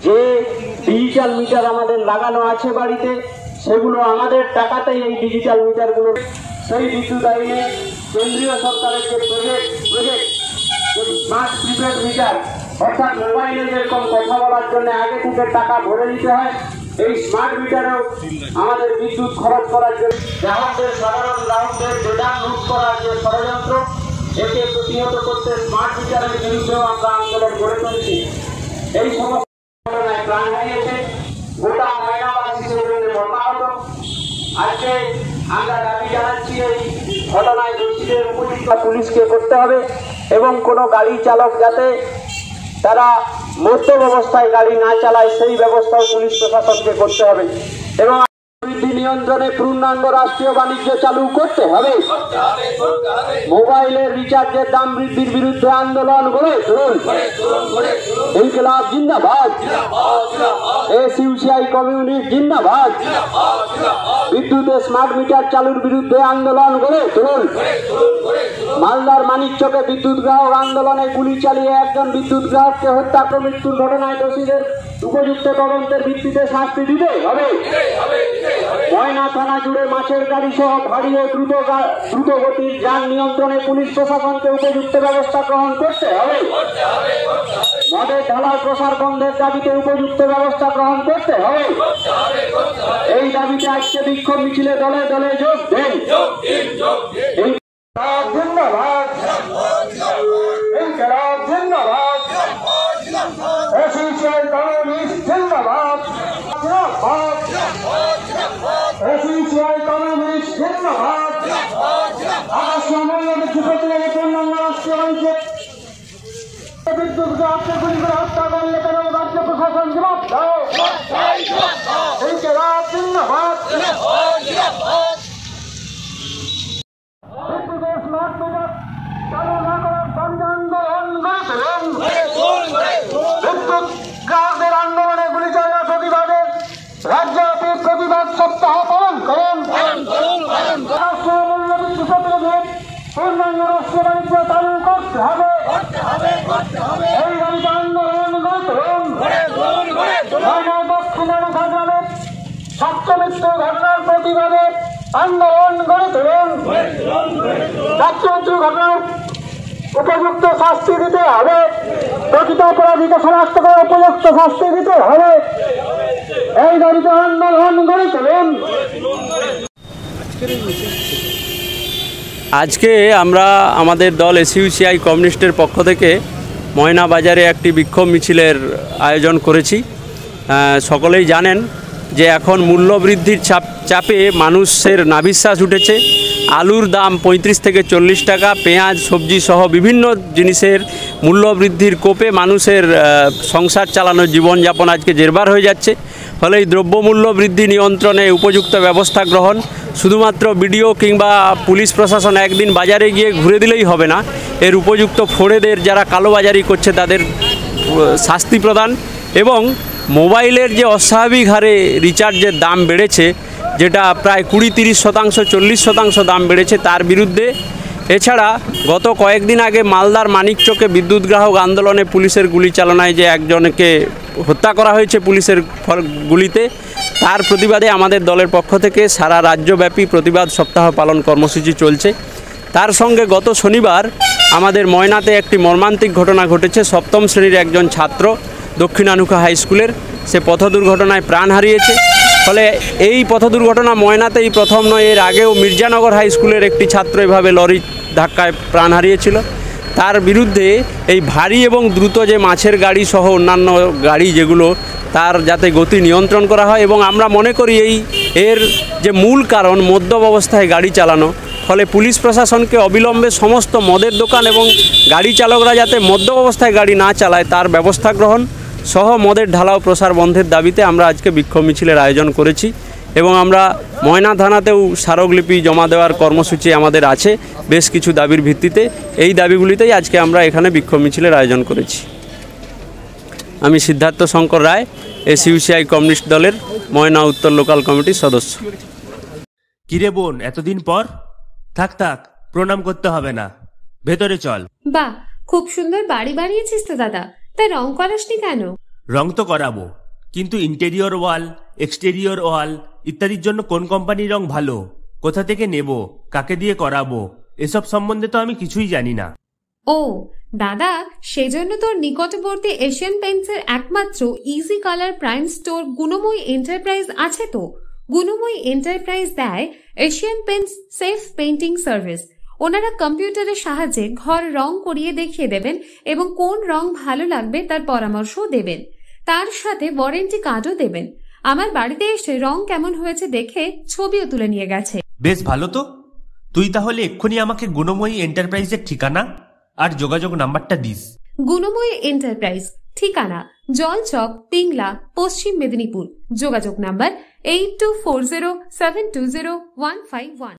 যে digital meter আমাদের লাগানো আছে বাড়িতে, সেগুলো আমাদের টাকাতেই এই ডিজিটাল মিটারগুলো, সেই বিদ্যুৎ আইনে কেন্দ্রীয় সরকারের যে প্রজেক্ট স্মার্ট প্রিপেড মিটার, অর্থাৎ মোবাইলে যেরকম কথা বলার জন্য আগে থেকে টাকা ভরে দিতে হয়, এই স্মার্ট মিটারেও আমাদের বিদ্যুৎ খরচ করার জন্য গ্রাহকদের, সাধারণ গ্রাহকদের ডেটা লুট করার যে ষড়যন্ত্র, একে প্রতিহত করতে স্মার্ট মিটারের বিরুদ্ধেও আমরা আন্দোলন গড়ে তুলেছি। এই সমস্ত ঘটনায় প্রাণ হারিয়েছে গোটা ময়নাবাসী, সেজন্য মর্মাহত। আজকে আমরা দাবি জানাচ্ছি এই ঘটনায় দোষীদের উপযুক্ত পুলিশকে করতে হবে এবং কোনো গাড়ি চালক যাতে তারা মদ্যপ অবস্থায় গাড়ি না চালায় সেই ব্যবস্থাও পুলিশ প্রশাসনকে করতে হবে এবং বৃদ্ধি নিয়ন্ত্রণে পূর্ণাঙ্গ রাষ্ট্রীয় বাণিজ্য চালু করতে হবে। মোবাইলের রিচার্জের দাম বৃদ্ধির বিরুদ্ধে আন্দোলন গড়ে তুলুন। ইনকিলাব জিন্দাবাদ, এসইউসিআই কমিউনিস্ট জিন্দাবাদ। বিদ্যুতে স্মার্ট মিটার চালুর বিরুদ্ধে আন্দোলন গড়ে তুলুন। মালদার মানিকচকে বিদ্যুৎ গ্রাহক আন্দোলনে গুলি চালিয়ে একজন বিদ্যুৎ গ্রাহককে হত্যা করে মৃত্যুর ঘটনায় দোষীদের উপযুক্ত তদন্তের ভিত্তিতে শাস্তি দিতে হবে। ময়না থানা জুড়ে মাছের গাড়ি সহ ভারী ও দ্রুত গতির যান নিয়ন্ত্রণে পুলিশ প্রশাসনকে উপযুক্ত ব্যবস্থা গ্রহণ করতে হবে। মদের ঢালার প্রসার বন্ধের দাবিতে উপযুক্ত ব্যবস্থা গ্রহণ করতে হবে। এই দাবিতে আজকে বিক্ষোভ মিছিলে দলে দলে যোগ দেন। জিন্দাবাদ, ইনকিলাব জিন্দাবাদ, এসইউসিআই কমিউনিস্ট জিন্দাবাদ, এসইউসিআই কমিউনিস্ট জিন্দাবাদ। বিদ্যুৎ গ্রাহককে গুলি করে হত্যা করলে কেন রাজ্য প্রশাসন জবাব দাও। ইনকিলাব জিন্দাবাদ। বিদ্যুতের স্মার্ট মিটার চালু না করার দাবি আন্দোলন গড়ে তুলুন। বিদ্যুৎ গ্রাহকদের আন্দোলনে গুলি চালানোর প্রতিবাদে রাজ্যব্যাপী প্রতিবাদ সপ্তাহ পালন করুন। রাষ্ট্রীয় মূল্য বৃদ্ধি প্রতিরোধে পূর্ণাঙ্গ রাষ্ট্রীয় বাণিজ্য চালু করতে হবে। এই দাবিতে আন্দোলন গড়ে তুলুন। দক্ষিণের গ্রামের ছাত্র মৃত্যু ঘটনার প্রতিবাদে আন্দোলন গড়ে তুলুন। ছাত্র মৃত্যু ঘটনার উপযুক্ত শাস্তি দিতে হবে। প্রকৃত অপরাধীকে শনাক্ত করে উপযুক্ত শাস্তি দিতে হবে। এই দাবিতে আন্দোলন গড়ে তুলুন। আজকে আমরা আমাদের দল এসইউসিআই কমিউনিস্টের পক্ষ থেকে ময়না বাজারে একটি বিক্ষোভ মিছিলের আয়োজন করেছি। সকলেই জানেন যে এখন মূল্যবৃদ্ধির চাপে মানুষের নাভিশ্বাস উঠেছে। আলুর দাম 35 থেকে 40 টাকা, পেঁয়াজ, সবজি সহ বিভিন্ন জিনিসের মূল্যবৃদ্ধির কোপে মানুষের সংসার চালানোর জীবনযাপন আজকে জেরবার হয়ে যাচ্ছে। ফলে এই দ্রব্যমূল্য বৃদ্ধি নিয়ন্ত্রণে উপযুক্ত ব্যবস্থা গ্রহণ, শুধুমাত্র বিডিও কিংবা পুলিশ প্রশাসন একদিন বাজারে গিয়ে ঘুরে দিলেই হবে না, এর উপযুক্ত ফোড়েদের যারা কালোবাজারি করছে তাদের শাস্তি প্রদান এবং মোবাইলের যে অস্বাভাবিক হারে রিচার্জের দাম বেড়েছে, যেটা প্রায় 20-30%, 40% দাম বেড়েছে, তার বিরুদ্ধে। এছাড়া গত কয়েকদিন আগে মালদার মানিকচকে বিদ্যুৎ গ্রাহক আন্দোলনে পুলিশের গুলি চালনায় যে একজনকে হত্যা করা হয়েছে পুলিশের গুলিতে, তার প্রতিবাদে আমাদের দলের পক্ষ থেকে সারা রাজ্যব্যাপী প্রতিবাদ সপ্তাহ পালন কর্মসূচি চলছে। তার সঙ্গে গত শনিবার আমাদের ময়নাতে একটি মর্মান্তিক ঘটনা ঘটেছে। 7ম শ্রেণীর একজন ছাত্র দক্ষিণানুখা হাই স্কুলের, সে পথ দুর্ঘটনায় প্রাণ হারিয়েছে। ফলে এই পথ দুর্ঘটনা ময়নাতেই প্রথম নয়, এর আগেও মির্জানগর হাই স্কুলের একটি ছাত্র এভাবে লরি ধাক্কায় প্রাণ হারিয়েছিল। তার বিরুদ্ধে এই ভারী এবং দ্রুত যে মাছের গাড়ি সহ অন্যান্য গাড়ি যেগুলো, তার যাতে গতি নিয়ন্ত্রণ করা হয় এবং আমরা মনে করি এর যে মূল কারণ মদ্যপ অবস্থায় গাড়ি চালানো। ফলে পুলিশ প্রশাসনকে অবিলম্বে সমস্ত মদের দোকান এবং গাড়ি চালকরা যাতে মদ্যপ অবস্থায় গাড়ি না চালায় তার ব্যবস্থা গ্রহণ সহ মদের ঢালাও প্রসার বন্ধের দাবিতে আমরা আজকে বিক্ষোভ মিছিলের আয়োজন করেছি এবং আমরা ময়না থানাতেও স্মারকলিপি জমা দেওয়ার কর্মসূচি আমাদের আছে বেশ কিছু দাবির ভিত্তিতে। এই দাবিগুলিতেই আজকে আমরা এখানে বিক্ষোভ মিছিলের আয়োজন করেছি। আমি সিদ্ধার্থ শঙ্কর রায়, এসইউসিআই কমিউনিস্ট দলের ময়না উত্তর লোকাল কমিটির সদস্য। কিরে বোন, এতদিন পর? থাক থাক, প্রণাম করতে হবে না, ভেতরে চল। বাহ, খুব সুন্দর বাড়ি বানিয়েছিস তো দাদা, তাই রং করাসনি কেন? রং তো করাবো, কিন্তু ইন্টেরিয়র ওয়াল, এক্সটেরিয়র ওয়াল ইত্যাদির জন্য কোন কোম্পানির রং ভালো, কোথা থেকে নেব, কাকে দিয়ে করাবো, এসব সম্বন্ধে তো আমি কিছুই জানি না। ও দাদা, সেজন্য তোর নিকটবর্তী এশিয়ান পেইন্টসের একমাত্র easy colour prime store Gunamoyee enterprise আছে তো। গুণময়ী এন্টারপ্রাইজ দেয় Asian Paints safe painting service. ওনারা কম্পিউটারের সাহায্যে ঘর রং করিয়ে দেখিয়ে দেবেন এবং কোন রং ভালো লাগবে তার পরামর্শও দেবেন। তার সাথে ওয়ারেন্টি কার্ডও দেবেন। আমার বাড়িতে এসে রং কেমন হয়েছে দেখে ছবিও তুলে নিয়ে গেছে। বেশ ভালো তো। তুই তাহলে এক্ষুনি আমাকে গুণময়ী এন্টারপ্রাইজের ঠিকানা আর যোগাযোগ নাম্বারটা দিস। গুণময়ী এন্টারপ্রাইজ, ঠিকানা জলচক, পিংলা, পশ্চিম মেদিনীপুর। যোগাযোগ নাম্বার 8240720151।